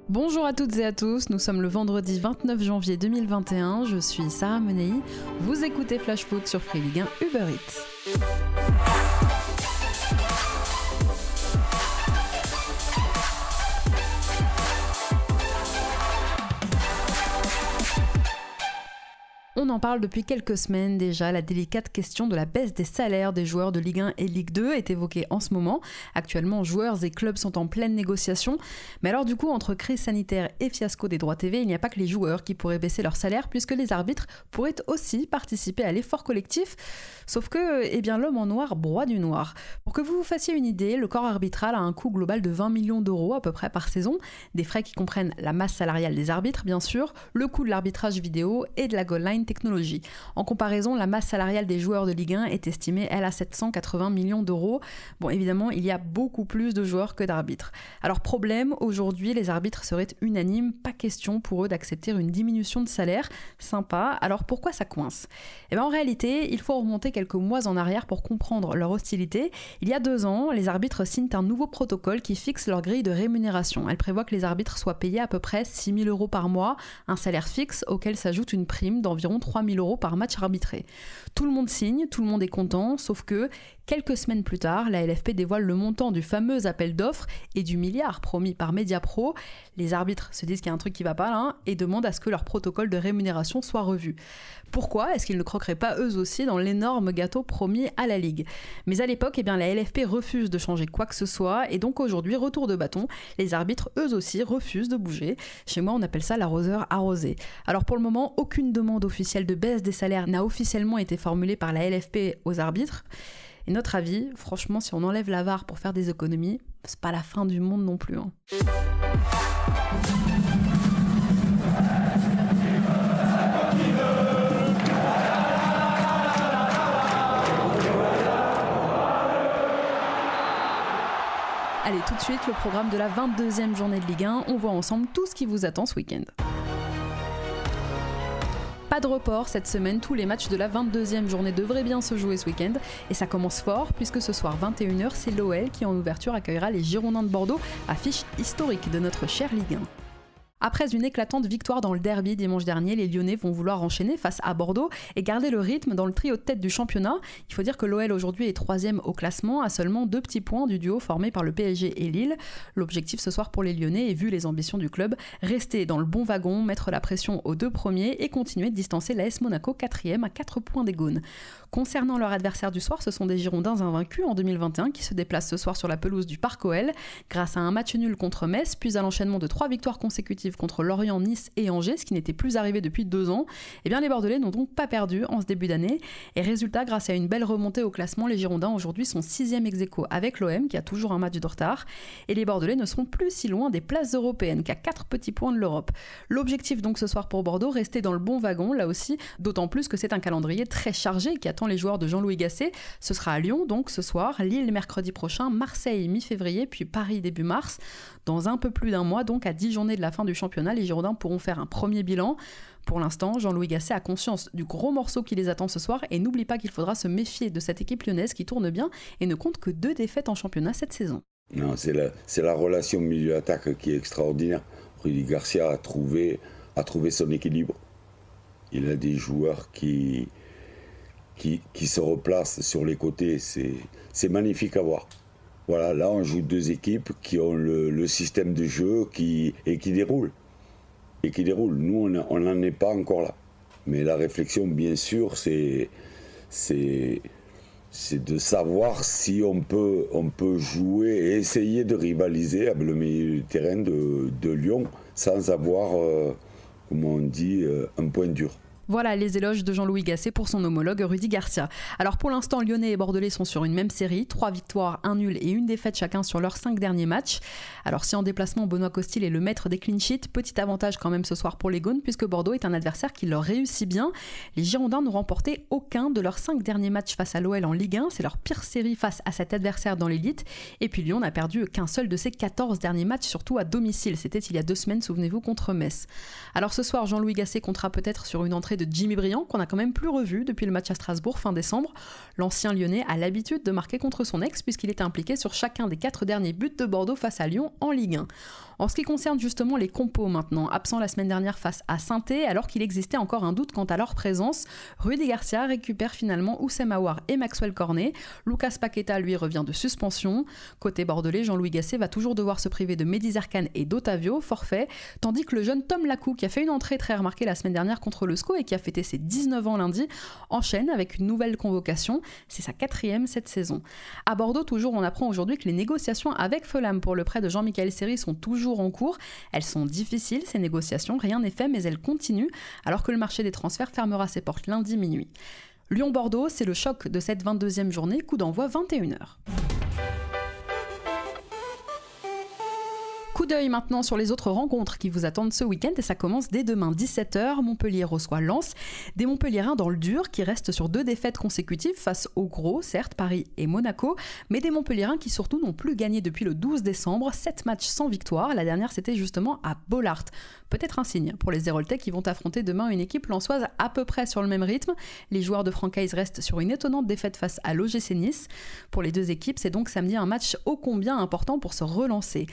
Bonjour à toutes et à tous, nous sommes le vendredi 29 janvier 2021, je suis Sarah Menei, vous écoutez Flash Foot sur Free Ligue 1 Uber Eats. On en parle depuis quelques semaines déjà, la délicate question de la baisse des salaires des joueurs de Ligue 1 et Ligue 2 est évoquée en ce moment. Actuellement, joueurs et clubs sont en pleine négociation. Mais alors du coup, entre crise sanitaire et fiasco des droits TV, il n'y a pas que les joueurs qui pourraient baisser leur salaire puisque les arbitres pourraient aussi participer à l'effort collectif. Sauf que, l'homme en noir broie du noir. Pour que vous vous fassiez une idée, le corps arbitral a un coût global de 20 millions d'euros à peu près par saison. Des frais qui comprennent la masse salariale des arbitres, bien sûr, le coût de l'arbitrage vidéo et de la goal line technologie. En comparaison, la masse salariale des joueurs de Ligue 1 est estimée, elle, à 780 millions d'euros. Bon, évidemment, il y a beaucoup plus de joueurs que d'arbitres. Alors, problème, aujourd'hui, les arbitres seraient unanimes, pas question pour eux d'accepter une diminution de salaire. Sympa, alors pourquoi ça coince ? En réalité, il faut remonter quelques mois en arrière pour comprendre leur hostilité. Il y a 2 ans, les arbitres signent un nouveau protocole qui fixe leur grille de rémunération. Elle prévoit que les arbitres soient payés à peu près 6 000 euros par mois, un salaire fixe auquel s'ajoute une prime d'environ 3 000 euros par match arbitré. Tout le monde signe, tout le monde est content, sauf que quelques semaines plus tard, la LFP dévoile le montant du fameux appel d'offres et du milliard promis par Mediapro. Les arbitres se disent qu'il y a un truc qui va pas là et demandent à ce que leur protocole de rémunération soit revu. Pourquoi est-ce qu'ils ne croqueraient pas eux aussi dans l'énorme gâteau promis à la Ligue ? Mais à l'époque, la LFP refuse de changer quoi que ce soit et donc aujourd'hui, retour de bâton, les arbitres eux aussi refusent de bouger. Chez moi, on appelle ça l'arroseur arrosé. Alors pour le moment, aucune demande officielle de baisse des salaires n'a officiellement été formulée par la LFP aux arbitres. Et notre avis, franchement, si on enlève la VAR pour faire des économies, c'est pas la fin du monde non plus. Allez, tout de suite, le programme de la 22e journée de Ligue 1. On voit ensemble tout ce qui vous attend ce week-end. Pas de report cette semaine, tous les matchs de la 22e journée devraient bien se jouer ce week-end. Et ça commence fort, puisque ce soir 21h, c'est l'OL qui en ouverture accueillera les Girondins de Bordeaux, affiche historique de notre chère Ligue 1. Après une éclatante victoire dans le derby dimanche dernier, les Lyonnais vont vouloir enchaîner face à Bordeaux et garder le rythme dans le trio de tête du championnat. Il faut dire que l'OL aujourd'hui est 3e au classement, à seulement 2 petits points du duo formé par le PSG et Lille. L'objectif ce soir pour les Lyonnais, et vu les ambitions du club, rester dans le bon wagon, mettre la pression aux 2 premiers et continuer de distancer l'AS Monaco 4e à 4 points des Gaunes. Concernant leur adversaire du soir, ce sont des Girondins invaincus en 2021 qui se déplacent ce soir sur la pelouse du Parc OL grâce à un match nul contre Metz, puis à l'enchaînement de 3 victoires consécutives contre Lorient, Nice et Angers, ce qui n'était plus arrivé depuis 2 ans. Les Bordelais n'ont donc pas perdu en ce début d'année. Et résultat, grâce à une belle remontée au classement, les Girondins aujourd'hui sont 6e ex-aequo avec l'OM qui a toujours un match de retard. Et les Bordelais ne seront plus si loin des places européennes qu'à 4 petits points de l'Europe. L'objectif donc ce soir pour Bordeaux, rester dans le bon wagon, là aussi, d'autant plus que c'est un calendrier très chargé qui attend les joueurs de Jean-Louis Gasset. Ce sera à Lyon donc ce soir, Lille mercredi prochain, Marseille mi-février, puis Paris début mars. Dans un peu plus d'1 mois, donc à 10 journées de la fin du championnat, les Girondins pourront faire un premier bilan. Pour l'instant, Jean-Louis Gasset a conscience du gros morceau qui les attend ce soir et n'oublie pas qu'il faudra se méfier de cette équipe lyonnaise qui tourne bien et ne compte que 2 défaites en championnat cette saison. Non, c'est la relation milieu-attaque qui est extraordinaire. Rudy Garcia a trouvé son équilibre. Il a des joueurs qui se replacent sur les côtés. C'est magnifique à voir. Voilà, là on joue 2 équipes qui ont le système de jeu qui déroule. Nous, on n'en est pas encore là. Mais la réflexion, bien sûr, c'est de savoir si on peut jouer et essayer de rivaliser avec le milieu du terrain de Lyon sans avoir, comment on dit, un point dur. Voilà les éloges de Jean-Louis Gasset pour son homologue Rudy Garcia. Alors pour l'instant, Lyonnais et Bordelais sont sur une même série, 3 victoires, 1 nul et 1 défaite chacun sur leurs 5 derniers matchs. Alors si en déplacement, Benoît Costil est le maître des clean sheets, petit avantage quand même ce soir pour les Gaunes puisque Bordeaux est un adversaire qui leur réussit bien. Les Girondins n'ont remporté aucun de leurs 5 derniers matchs face à l'OL en Ligue 1, c'est leur pire série face à cet adversaire dans l'élite. Et puis Lyon n'a perdu qu'un seul de ses 14 derniers matchs, surtout à domicile. C'était il y a 2 semaines, souvenez-vous, contre Metz. Alors ce soir, Jean-Louis Gasset comptera peut-être sur une entrée l'entrée de Jimmy Briand, qu'on a quand même plus revu depuis le match à Strasbourg fin décembre. L'ancien Lyonnais a l'habitude de marquer contre son ex puisqu'il était impliqué sur chacun des 4 derniers buts de Bordeaux face à Lyon en Ligue 1. En ce qui concerne justement les compos maintenant, absent la semaine dernière face à Saint-Étienne, alors qu'il existait encore un doute quant à leur présence, Rudy Garcia récupère finalement Oussem Aouar et Maxwell Cornet. Lucas Paqueta, lui, revient de suspension. Côté bordelais, Jean-Louis Gasset va toujours devoir se priver de Mehdi Zerkane et d'Otavio, forfait, tandis que le jeune Tom Lacou, qui a fait une entrée très remarquée la semaine dernière contre le SCO et qui a fêté ses 19 ans lundi, enchaîne avec une nouvelle convocation. C'est sa 4e cette saison. À Bordeaux, toujours, on apprend aujourd'hui que les négociations avec Fulham pour le prêt de Jean-Michel Seri sont toujours en cours. Elles sont difficiles, ces négociations, rien n'est fait, mais elles continuent, alors que le marché des transferts fermera ses portes lundi minuit. Lyon-Bordeaux, c'est le choc de cette 22e journée, coup d'envoi 21h. Coup d'œil maintenant sur les autres rencontres qui vous attendent ce week-end et ça commence dès demain 17h. Montpellier reçoit Lens, des Montpelliérains dans le dur qui restent sur 2 défaites consécutives face aux gros, certes Paris et Monaco, mais des Montpelliérains qui surtout n'ont plus gagné depuis le 12 décembre, 7 matchs sans victoire. La dernière c'était justement à Bollaert. Peut-être un signe pour les Héroltais qui vont affronter demain une équipe lensoise à peu près sur le même rythme. Les joueurs de Francaise restent sur une étonnante défaite face à l'OGC Nice. Pour les 2 équipes, c'est donc samedi un match ô combien important pour se relancer.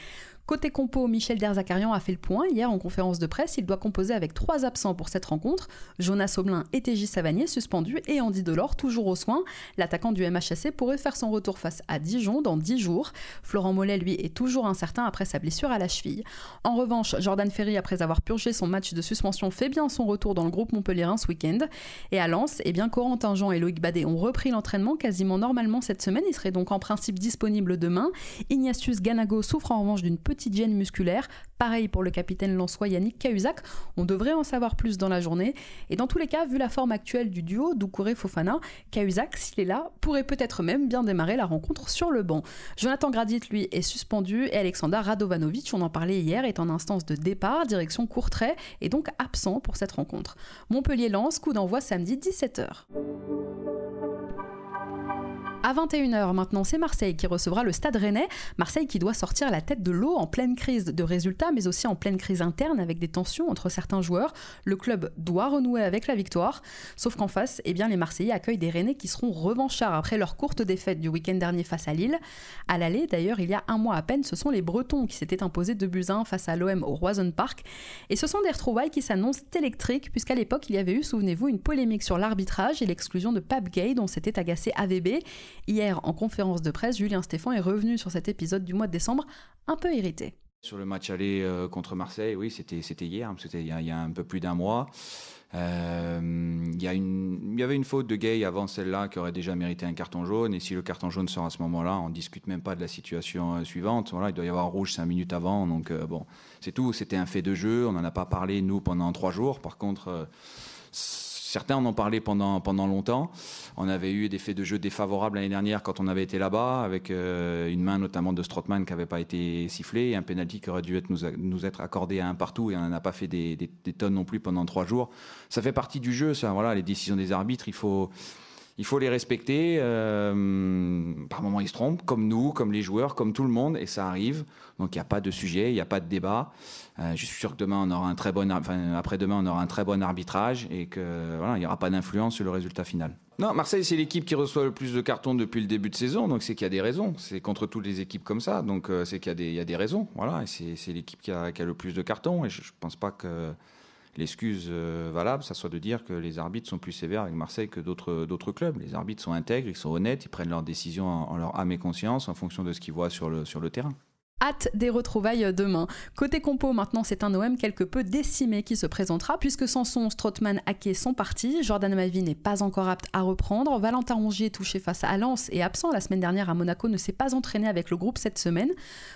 Côté compo, Michel Derzakarian a fait le point hier en conférence de presse. Il doit composer avec 3 absents pour cette rencontre. Jonas Aublin et TJ Savanier suspendus et Andy Delors toujours aux soins. L'attaquant du MHSC pourrait faire son retour face à Dijon dans 10 jours. Florent Mollet, lui, est toujours incertain après sa blessure à la cheville. En revanche, Jordan Ferry, après avoir purgé son match de suspension, fait bien son retour dans le groupe montpelliérain ce week-end. Et à Lens, Corentin Jean et Loïc Badet ont repris l'entraînement quasiment normalement cette semaine. Ils seraient donc en principe disponibles demain. Ignatius Ganago souffre en revanche d'une petite gêne musculaire. Pareil pour le capitaine lensois Yannick Cahuzac. On devrait en savoir plus dans la journée. Et dans tous les cas, vu la forme actuelle du duo Doucouré-Fofana, Cahuzac, s'il est là, pourrait peut-être même bien démarrer la rencontre sur le banc. Jonathan Gradit, lui, est suspendu et Alexander Radovanovic, on en parlait hier, est en instance de départ, direction Courtrai, et donc absent pour cette rencontre. Montpellier-Lens, coup d'envoi samedi 17h. À 21h maintenant, c'est Marseille qui recevra le Stade Rennais. Marseille qui doit sortir la tête de l'eau en pleine crise de résultats, mais aussi en pleine crise interne avec des tensions entre certains joueurs. Le club doit renouer avec la victoire. Sauf qu'en face, les Marseillais accueillent des Rennais qui seront revanchards après leur courte défaite du week-end dernier face à Lille. À l'aller, d'ailleurs, il y a un mois à peine, ce sont les Bretons qui s'étaient imposés 2-1 face à l'OM au Roison Park. Et ce sont des retrouvailles qui s'annoncent électriques, puisqu'à l'époque, il y avait eu, souvenez-vous, une polémique sur l'arbitrage et l'exclusion de Pape Gueye dont s'était agacé AVB. Hier, en conférence de presse, Julien Stéphan est revenu sur cet épisode du mois de décembre, un peu irrité. Sur le match aller contre Marseille, oui, c'était hier, c'était il y a un peu plus d'un mois. Il y avait une faute de Gueye avant celle-là qui aurait déjà mérité un carton jaune. Et si le carton jaune sort à ce moment-là, on ne discute même pas de la situation suivante. Voilà, il doit y avoir rouge 5 minutes avant. Donc bon, c'est tout. C'était un fait de jeu. On n'en a pas parlé, nous, pendant 3 jours. Par contre... certains en ont parlé pendant longtemps. On avait eu des faits de jeu défavorables l'année dernière quand on avait été là-bas, avec une main notamment de Strootman qui n'avait pas été sifflée, et un penalty qui aurait dû nous être accordé à un partout, et on n'en a pas fait des tonnes non plus pendant 3 jours. Ça fait partie du jeu, ça. Voilà, les décisions des arbitres, il faut les respecter. Par moments, ils se trompent, comme nous, comme les joueurs, comme tout le monde, et ça arrive. Donc, il n'y a pas de sujet, il n'y a pas de débat. Je suis sûr que demain, après-demain, on aura un très bon arbitrage et que voilà, il n'y aura pas d'influence sur le résultat final. Non, Marseille, c'est l'équipe qui reçoit le plus de cartons depuis le début de saison, donc c'est qu'il y a des raisons. C'est contre toutes les équipes comme ça, donc c'est qu'il y a des raisons. Voilà, et c'est l'équipe qui a le plus de cartons, et je ne pense pas que l'excuse valable, ça soit de dire que les arbitres sont plus sévères avec Marseille que d'autres clubs. Les arbitres sont intègres, ils sont honnêtes, ils prennent leurs décisions en leur âme et conscience en fonction de ce qu'ils voient sur le terrain. Hâte des retrouvailles demain. Côté compo, maintenant, c'est un OM quelque peu décimé qui se présentera, puisque Sanson, Strootman, Ake sont partis. Jordan Mavi n'est pas encore apte à reprendre. Valentin Rongier, touché face à Lens et absent la semaine dernière à Monaco, ne s'est pas entraîné avec le groupe cette semaine.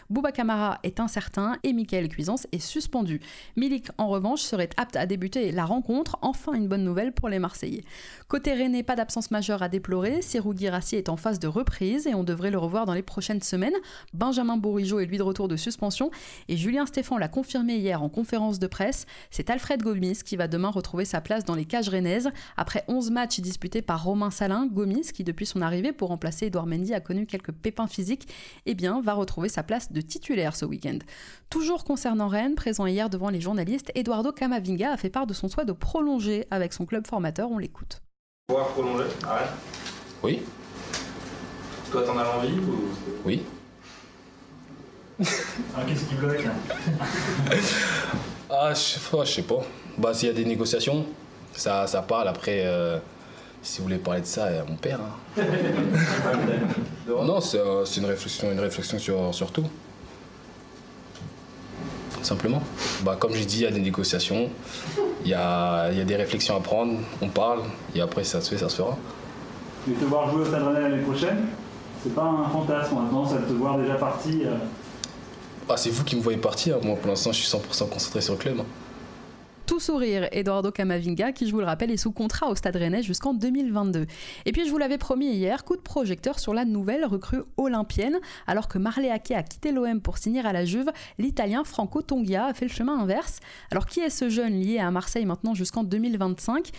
Bouba Camara est incertain et Michael Cuisance est suspendu. Milik, en revanche, serait apte à débuter la rencontre. Enfin, une bonne nouvelle pour les Marseillais. Côté Rennais, pas d'absence majeure à déplorer. Serhou Guirassy est en phase de reprise et on devrait le revoir dans les prochaines semaines. Benjamin Bourigeaud est lui lui de retour de suspension. Et Julien Stéphan l'a confirmé hier en conférence de presse. C'est Alfred Gomis qui va demain retrouver sa place dans les cages rennaises. Après 11 matchs disputés par Romain Salin, Gomis, qui depuis son arrivée pour remplacer Edouard Mendy a connu quelques pépins physiques, va retrouver sa place de titulaire ce week-end. Toujours concernant Rennes, présent hier devant les journalistes, Eduardo Camavinga a fait part de son souhait de prolonger avec son club formateur. On l'écoute. Pouvoir prolonger à Rennes ? Oui. Toi, t'en as l'envie ou... Oui. Alors, qu'est-ce qui bloque là ? Je sais pas. S'il y a des négociations, ça parle. Après, si vous voulez parler de ça, mon père. Hein. Non, c'est une réflexion sur tout. Simplement. Comme j'ai dit, il y a des négociations, il y a des réflexions à prendre, on parle, et après ça se fera. Mais te voir jouer au Stade Rennais l'année prochaine, c'est pas un fantasme, on a tendance à te voir déjà parti. C'est vous qui me voyez partir, moi pour l'instant je suis 100% concentré sur le club. Tout sourire, Eduardo Camavinga, qui je vous le rappelle est sous contrat au Stade Rennais jusqu'en 2022. Et puis je vous l'avais promis hier, coup de projecteur sur la nouvelle recrue olympienne. Alors que Marley Ake a quitté l'OM pour signer à la Juve, l'Italien Franco Tongia a fait le chemin inverse. Alors qui est ce jeune lié à Marseille maintenant jusqu'en 2025 ?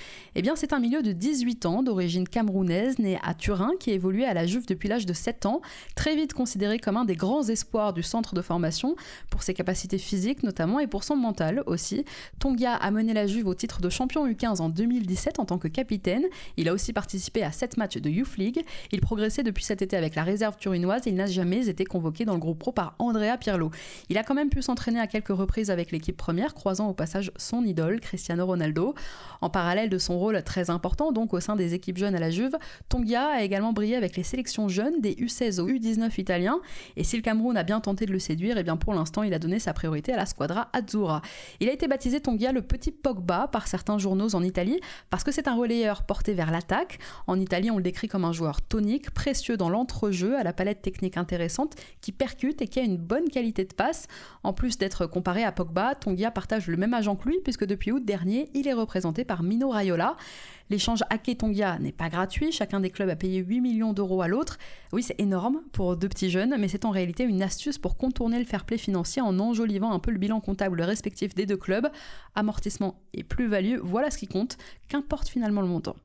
C'est un milieu de 18 ans, d'origine camerounaise, né à Turin, qui évoluait à la Juve depuis l'âge de 7 ans, très vite considéré comme un des grands espoirs du centre de formation, pour ses capacités physiques notamment et pour son mental aussi. Tongia a mené la Juve au titre de champion U15 en 2017 en tant que capitaine. Il a aussi participé à 7 matchs de Youth League. Il progressait depuis cet été avec la réserve turinoise et il n'a jamais été convoqué dans le groupe pro par Andrea Pirlo. Il a quand même pu s'entraîner à quelques reprises avec l'équipe première, croisant au passage son idole, Cristiano Ronaldo. En parallèle de son rôle très important donc au sein des équipes jeunes à la Juve, Tongia a également brillé avec les sélections jeunes des U16 au U19 italiens. Et si le Cameroun a bien tenté de le séduire, pour l'instant il a donné sa priorité à la Squadra Azzurra. Il a été baptisé Tongia le petit Pogba par certains journaux en Italie parce que c'est un relayeur porté vers l'attaque. En Italie, on le décrit comme un joueur tonique, précieux dans l'entrejeu, à la palette technique intéressante, qui percute et qui a une bonne qualité de passe. En plus d'être comparé à Pogba, Tongia partage le même agent que lui puisque depuis août dernier, il est représenté par Mino Raiola. L'échange Ake-Tongia n'est pas gratuit, chacun des clubs a payé 8 millions d'euros à l'autre. Oui, c'est énorme pour 2 petits jeunes, mais c'est en réalité une astuce pour contourner le fair-play financier en enjolivant un peu le bilan comptable respectif des 2 clubs. Amortissement et plus-value, voilà ce qui compte, qu'importe finalement le montant.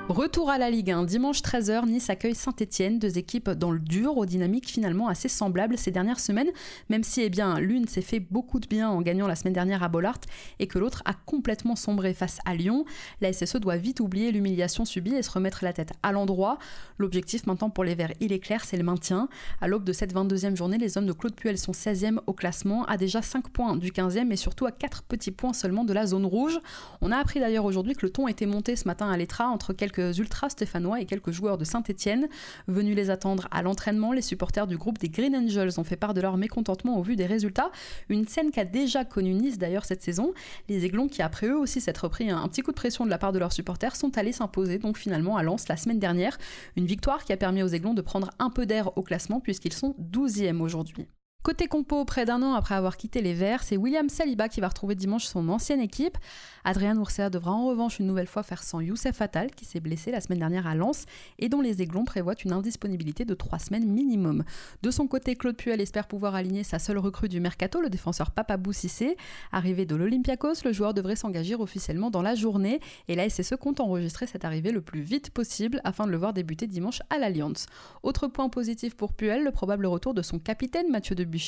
Retour à la Ligue 1, dimanche 13h, Nice accueille Saint-Etienne, 2 équipes dans le dur, aux dynamiques finalement assez semblables ces dernières semaines, même si l'une s'est fait beaucoup de bien en gagnant la semaine dernière à Bollaert et que l'autre a complètement sombré face à Lyon. La SSE doit vite oublier l'humiliation subie et se remettre la tête à l'endroit. L'objectif maintenant pour les Verts, il est clair, c'est le maintien. À l'aube de cette 22e journée, les hommes de Claude Puel sont 16e au classement, à déjà 5 points du 15e et surtout à 4 petits points seulement de la zone rouge. On a appris d'ailleurs aujourd'hui que le ton était monté ce matin à l'Etra entre quelques ultras stéphanois et quelques joueurs de Saint-Etienne. Venus les attendre à l'entraînement, les supporters du groupe des Green Angels ont fait part de leur mécontentement au vu des résultats. Une scène qu'a déjà connue Nice d'ailleurs cette saison. Les Aiglons, qui après eux aussi s'être pris un petit coup de pression de la part de leurs supporters, sont allés s'imposer donc finalement à Lens la semaine dernière. Une victoire qui a permis aux Aiglons de prendre un peu d'air au classement puisqu'ils sont 12e aujourd'hui. Côté compo, près d'un an après avoir quitté les Verts, c'est William Saliba qui va retrouver dimanche son ancienne équipe. Adrien Urcea devra en revanche une nouvelle fois faire sans Youssef Attal, qui s'est blessé la semaine dernière à Lens, et dont les Aiglons prévoient une indisponibilité de 3 semaines minimum. De son côté, Claude Puel espère pouvoir aligner sa seule recrue du mercato, le défenseur Papabou Cissé. Arrivé de l'Olympiakos, le joueur devrait s'engager officiellement dans la journée, et la SSE compte enregistrer cette arrivée le plus vite possible afin de le voir débuter dimanche à l'Allianz. Autre point positif pour Puel, le probable retour de son capitaine Mathieu Debuchy.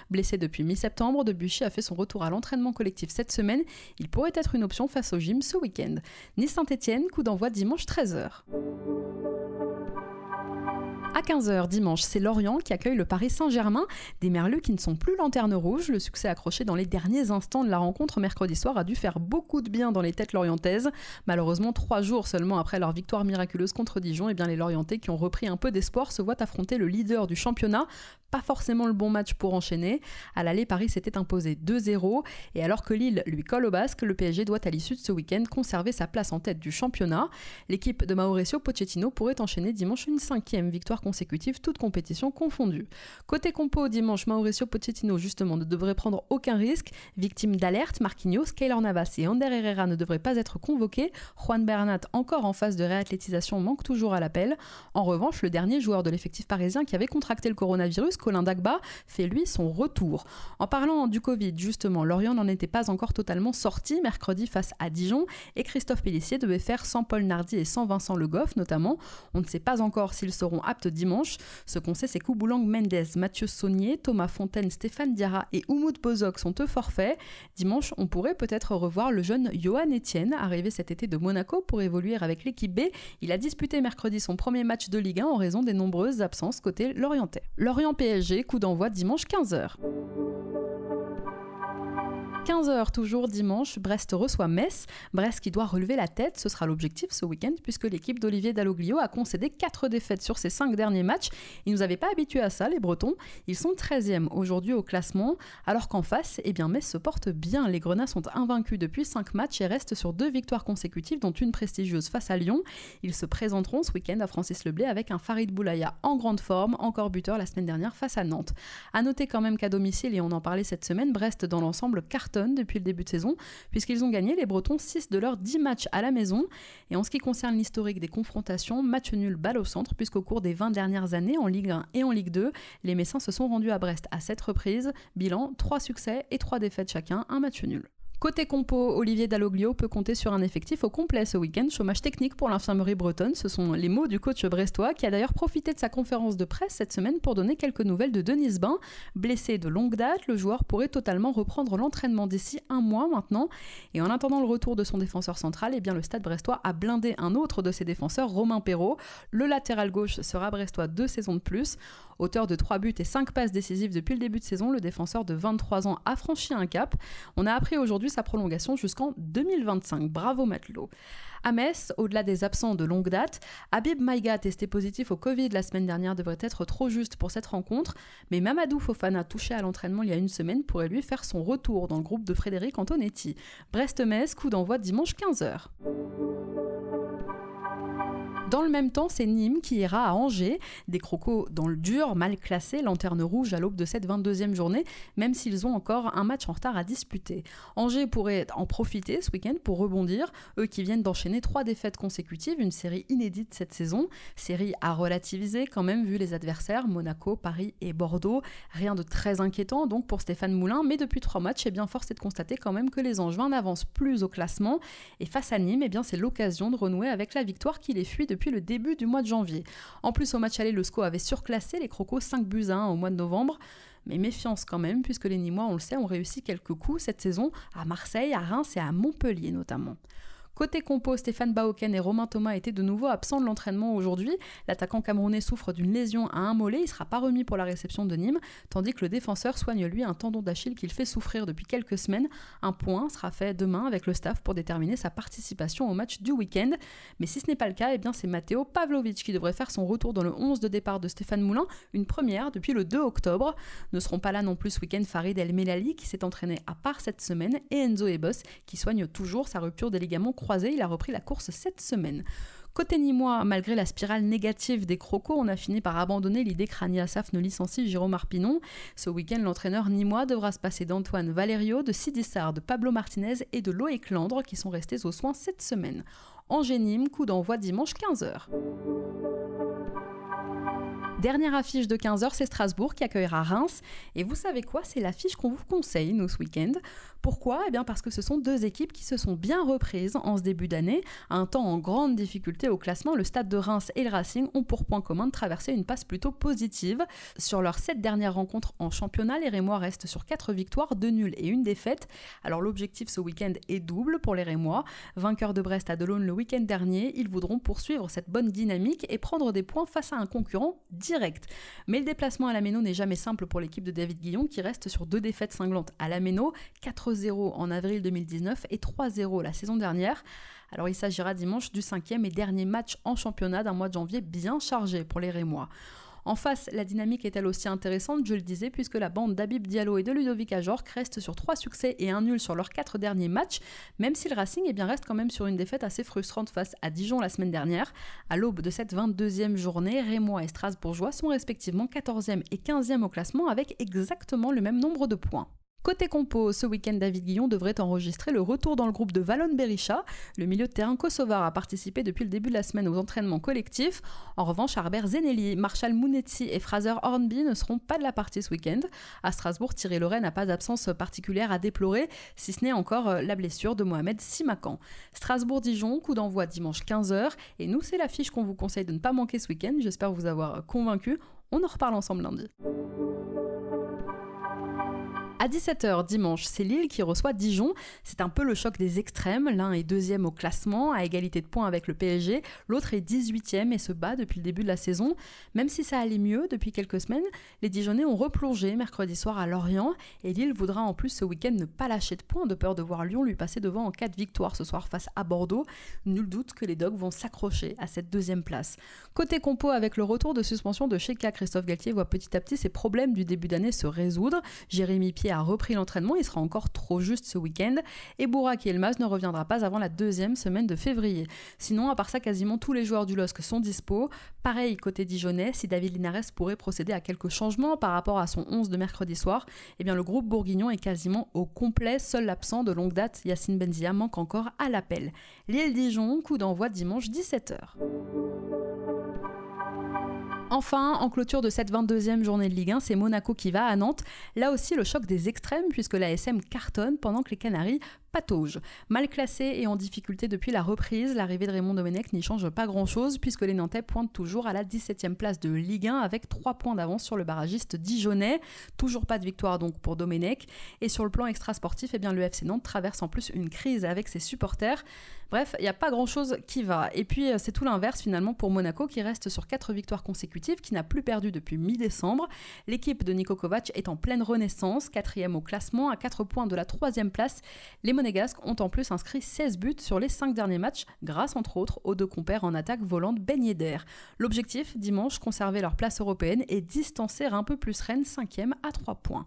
Blessé depuis mi-septembre, Debuchy a fait son retour à l'entraînement collectif cette semaine. Il pourrait être une option face au gym ce week-end. Nice-Saint-Etienne, coup d'envoi dimanche 13h. À 15h dimanche, c'est Lorient qui accueille le Paris Saint-Germain, des Merlus qui ne sont plus lanterne rouge. Le succès accroché dans les derniers instants de la rencontre mercredi soir a dû faire beaucoup de bien dans les têtes lorientaises. Malheureusement, 3 jours seulement après leur victoire miraculeuse contre Dijon, les Lorientais qui ont repris un peu d'espoir se voient affronter le leader du championnat. Pas forcément le bon match pour enchaîner. À l'aller, Paris s'était imposé 2-0. Et alors que Lille lui colle au basque, le PSG doit à l'issue de ce week-end conserver sa place en tête du championnat. L'équipe de Mauricio Pochettino pourrait enchaîner dimanche une 5e victoire consécutives, toutes compétitions confondues. Côté compo, dimanche, Mauricio Pochettino justement ne devrait prendre aucun risque. Victime d'alerte, Marquinhos, Keylor Navas et Ander Herrera ne devraient pas être convoqués. Juan Bernat, encore en phase de réathlétisation, manque toujours à l'appel. En revanche, le dernier joueur de l'effectif parisien qui avait contracté le coronavirus, Colin Dagba, fait lui son retour. En parlant du Covid, justement, Lorient n'en était pas encore totalement sorti mercredi face à Dijon et Christophe Pélissier devait faire sans Paul Nardi et sans Vincent Le Goff notamment. On ne sait pas encore s'ils seront aptes dimanche. Ce qu'on sait, c'est qu'Ouboulang Mendes, Mathieu Saunier, Thomas Fontaine, Stéphane Diarra et Oumoud Bozok sont eux forfaits. Dimanche, on pourrait peut-être revoir le jeune Johan Etienne, arrivé cet été de Monaco pour évoluer avec l'équipe B. Il a disputé mercredi son premier match de Ligue 1 en raison des nombreuses absences côté lorientais. Lorient PSG, coup d'envoi dimanche 15h. 15h toujours dimanche, Brest reçoit Metz. Brest qui doit relever la tête, ce sera l'objectif ce week-end puisque l'équipe d'Olivier Dalloglio a concédé 4 défaites sur ses 5 derniers matchs. Ils ne nous avaient pas habitués à ça, les Bretons. Ils sont 13e aujourd'hui au classement, alors qu'en face, Metz se porte bien. Les Grenats sont invaincus depuis 5 matchs et restent sur 2 victoires consécutives, dont une prestigieuse face à Lyon. Ils se présenteront ce week-end à Francis Leblay avec un Farid Boulaya en grande forme, encore buteur la semaine dernière face à Nantes. A noter quand même qu'à domicile, et on en parlait cette semaine, Brest dans l'ensemble cartonne depuis le début de saison, puisqu'ils ont gagné les Bretons 6 de leurs 10 matchs à la maison. Et en ce qui concerne l'historique des confrontations, match nul balle au centre, puisqu'au cours des 20 dernières années, en Ligue 1 et en Ligue 2, les Messins se sont rendus à Brest à 7 reprises. Bilan, 3 succès et 3 défaites chacun, un match nul. Côté compo, Olivier Dalloglio peut compter sur un effectif au complet ce week-end. Chômage technique pour l'infirmerie bretonne, ce sont les mots du coach brestois qui a d'ailleurs profité de sa conférence de presse cette semaine pour donner quelques nouvelles de Denis Bain. Blessé de longue date, le joueur pourrait totalement reprendre l'entraînement d'ici un mois maintenant. Et en attendant le retour de son défenseur central, le stade brestois a blindé un autre de ses défenseurs, Romain Perrault. Le latéral gauche sera brestois 2 saisons de plus. Auteur de 3 buts et 5 passes décisives depuis le début de saison, le défenseur de 23 ans a franchi un cap. On a appris aujourd'hui sa prolongation jusqu'en 2025. Bravo Matelot. À Metz, au-delà des absents de longue date, Habib Maïga, testé positif au Covid la semaine dernière, devrait être trop juste pour cette rencontre, mais Mamadou Fofana, touché à l'entraînement il y a une semaine, pourrait lui faire son retour dans le groupe de Frédéric Antonetti. Brest-Metz, coup d'envoi dimanche 15h. Dans le même temps, c'est Nîmes qui ira à Angers. Des crocos dans le dur, mal classés, lanterne rouge à l'aube de cette 22e journée, même s'ils ont encore un match en retard à disputer. Angers pourrait en profiter ce week-end pour rebondir, eux qui viennent d'enchaîner 3 défaites consécutives, une série inédite cette saison. Série à relativiser quand même vu les adversaires, Monaco, Paris et Bordeaux. Rien de très inquiétant donc pour Stéphane Moulin, mais depuis 3 matchs, force est de constater quand même que les Angevins n'avancent plus au classement. Et face à Nîmes, c'est l'occasion de renouer avec la victoire qui les fuit depuis le début du mois de janvier. En plus, au match aller, le SCO avait surclassé les Crocos 5-1 au mois de novembre. Mais méfiance quand même, puisque les Nîmois, on le sait, ont réussi quelques coups cette saison à Marseille, à Reims et à Montpellier notamment. Côté compo, Stéphane Baoken et Romain Thomas étaient de nouveau absents de l'entraînement aujourd'hui. L'attaquant camerounais souffre d'une lésion à un mollet, il ne sera pas remis pour la réception de Nîmes, tandis que le défenseur soigne lui un tendon d'Achille qu'il fait souffrir depuis quelques semaines. Un point sera fait demain avec le staff pour déterminer sa participation au match du week-end. Mais si ce n'est pas le cas, c'est Matteo Pavlovic qui devrait faire son retour dans le 11 de départ de Stéphane Moulin, une première depuis le 2 octobre. Ne seront pas là non plus ce week-end Farid El Melali qui s'est entraîné à part cette semaine et Enzo Ebos qui soigne toujours sa rupture des ligaments croisés. Il a repris la course cette semaine. Côté Nîmois, malgré la spirale négative des Crocos, on a fini par abandonner l'idée que Rani Assaf ne licencie Jérôme Arpinon. Ce week-end, l'entraîneur nîmois devra se passer d'Antoine Valerio, de Sidi Sarr, de Pablo Martinez et de Loïc Landre qui sont restés aux soins cette semaine. Angers-Nîmes, coup d'envoi dimanche 15h. Dernière affiche de 15h, c'est Strasbourg qui accueillera Reims. Et vous savez quoi, c'est l'affiche qu'on vous conseille, nous, ce week-end. Pourquoi ? Parce que ce sont 2 équipes qui se sont bien reprises en ce début d'année. À un temps en grande difficulté au classement, le Stade de Reims et le Racing ont pour point commun de traverser une passe plutôt positive. Sur leurs 7 dernières rencontres en championnat, les Rémois restent sur 4 victoires, 2 nuls et 1 défaite. Alors l'objectif ce week-end est double pour les Rémois. Vainqueurs de Brest à Delaune le week-end dernier, ils voudront poursuivre cette bonne dynamique et prendre des points face à un concurrent direct. Mais le déplacement à la Méno n'est jamais simple pour l'équipe de David Guillon qui reste sur 2 défaites cinglantes à la Méno, 4-0 en avril 2019 et 3-0 la saison dernière. Alors il s'agira dimanche du 5e et dernier match en championnat d'un mois de janvier bien chargé pour les Rémois. En face, la dynamique est elle aussi intéressante, je le disais, puisque la bande d'Habib Diallo et de Ludovic Ajorc reste sur 3 succès et 1 nul sur leurs 4 derniers matchs, même si le Racing reste quand même sur une défaite assez frustrante face à Dijon la semaine dernière. À l'aube de cette 22e journée, Rémois et Strasbourgeois sont respectivement 14e et 15e au classement avec exactement le même nombre de points. Côté compo, ce week-end, David Guillon devrait enregistrer le retour dans le groupe de Valon Berisha. Le milieu de terrain kosovar a participé depuis le début de la semaine aux entraînements collectifs. En revanche, Harbert Zeneli, Marshall Mounetzi et Fraser Hornby ne seront pas de la partie ce week-end. À Strasbourg, Thierry Loret n'a pas d'absence particulière à déplorer, si ce n'est encore la blessure de Mohamed Simakan. Strasbourg-Dijon, coup d'envoi dimanche 15h. Et nous, c'est l'affiche qu'on vous conseille de ne pas manquer ce week-end. J'espère vous avoir convaincu. On en reparle ensemble lundi. À 17h dimanche, c'est Lille qui reçoit Dijon. C'est un peu le choc des extrêmes. L'un est 2e au classement, à égalité de points avec le PSG. L'autre est 18e et se bat depuis le début de la saison. Même si ça allait mieux depuis quelques semaines, les Dijonnais ont replongé mercredi soir à Lorient. Et Lille voudra en plus ce week-end ne pas lâcher de points, de peur de voir Lyon lui passer devant en cas de victoire ce soir face à Bordeaux. Nul doute que les Dogs vont s'accrocher à cette 2e place. Côté compo, avec le retour de suspension de Cheka, Christophe Galtier voit petit à petit ses problèmes du début d'année se résoudre. Jérémy Pied a repris l'entraînement, il sera encore trop juste ce week-end et Bourak Yilmaz ne reviendra pas avant la 2e semaine de février. Sinon, à part ça, quasiment tous les joueurs du LOSC sont dispo. Pareil côté Dijonnais, si David Linares pourrait procéder à quelques changements par rapport à son 11 de mercredi soir, eh bien le groupe bourguignon est quasiment au complet. Seul l'absent de longue date, Yacine Benzia, manque encore à l'appel. Lille-Dijon, coup d'envoi dimanche 17h. Enfin, en clôture de cette 22e journée de Ligue 1, c'est Monaco qui va à Nantes. Là aussi, le choc des extrêmes, puisque la SM cartonne pendant que les Canaries patauge. Mal classé et en difficulté depuis la reprise, l'arrivée de Raymond Domenech n'y change pas grand-chose puisque les Nantais pointent toujours à la 17e place de Ligue 1 avec 3 points d'avance sur le barragiste dijonnais. Toujours pas de victoire donc pour Domenech. Et sur le plan extrasportif, eh bien, le FC Nantes traverse en plus une crise avec ses supporters. Bref, il n'y a pas grand-chose qui va. Et puis c'est tout l'inverse finalement pour Monaco qui reste sur 4 victoires consécutives, qui n'a plus perdu depuis mi-décembre. L'équipe de Niko Kovac est en pleine renaissance, 4e au classement à 4 points de la 3e place. Les Monégasques ont en plus inscrit 16 buts sur les 5 derniers matchs, grâce entre autres aux 2 compères en attaque volante Ben Yedder. L'objectif, dimanche, conserver leur place européenne et distancer un peu plus Rennes, 5e à 3 points.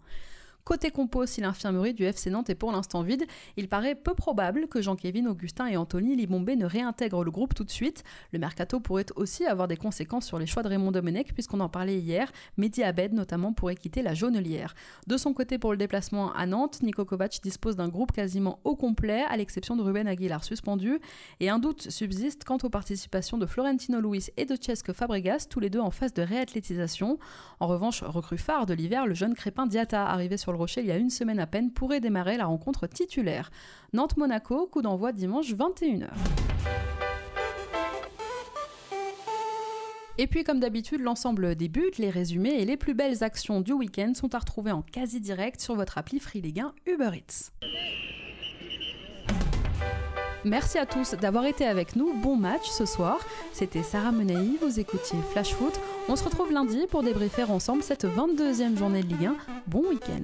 Côté compo, si l'infirmerie du FC Nantes est pour l'instant vide, il paraît peu probable que Jean-Kévin, Augustin et Anthony Libombé ne réintègrent le groupe tout de suite. Le mercato pourrait aussi avoir des conséquences sur les choix de Raymond Domenech, puisqu'on en parlait hier. Mehdi Abed notamment pourrait quitter la Jaunelière. De son côté, pour le déplacement à Nantes, Niko Kovac dispose d'un groupe quasiment au complet, à l'exception de Ruben Aguilar suspendu. Et un doute subsiste quant aux participations de Florentino Luis et de Cesc Fabregas, tous les deux en phase de réathlétisation. En revanche, recrue phare de l'hiver, le jeune Crépin Diatta, arrivé sur le Rocher il y a une semaine à peine, pourrait démarrer la rencontre titulaire. Nantes-Monaco, coup d'envoi dimanche 21h. Et puis comme d'habitude, l'ensemble des buts, les résumés et les plus belles actions du week-end sont à retrouver en quasi-direct sur votre appli Free Ligue 1 Uber Eats. Merci à tous d'avoir été avec nous. Bon match ce soir. C'était Sarah Menei, vous écoutiez Flash Foot. On se retrouve lundi pour débriefer ensemble cette 22e journée de Ligue 1. Bon week-end.